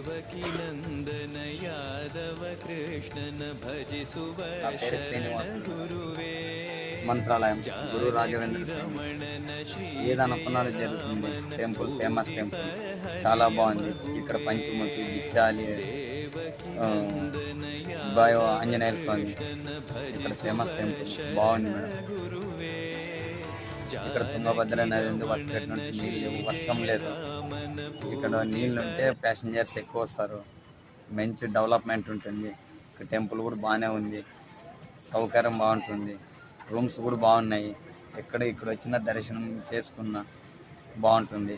నా పేరు శ్రీనివాస్, మంత్రాలయం గురు రాఘవేంద్ర స్వామి. ఏదనుకున్నది జరుగుతుంది. టెంపుల్ ఫేమస్ టెంపుల్, చాలా బాగుంది. ఇక్కడ పంచముఖి, బిచ్చాలి, ఆంజనేయ స్వామి ఇక్కడ ఫేమస్ టెంపుల్ బాగుంది మేడం. ఇక్కడ తుంగభద్ర నది ఉంది, వర్షపెట్టినట్టు నీళ్ళు, వర్షం లేదు. ఇక్కడ నీళ్ళు ఉంటే ప్యాసింజర్స్ ఎక్కువ వస్తారు. మంచి డెవలప్మెంట్ ఉంటుంది. ఇక్కడ టెంపుల్ కూడా బాగానే ఉంది, సౌకర్యం బాగుంటుంది, రూమ్స్ కూడా బాగున్నాయి. ఇక్కడ వచ్చిన దర్శనం చేసుకున్న బాగుంటుంది.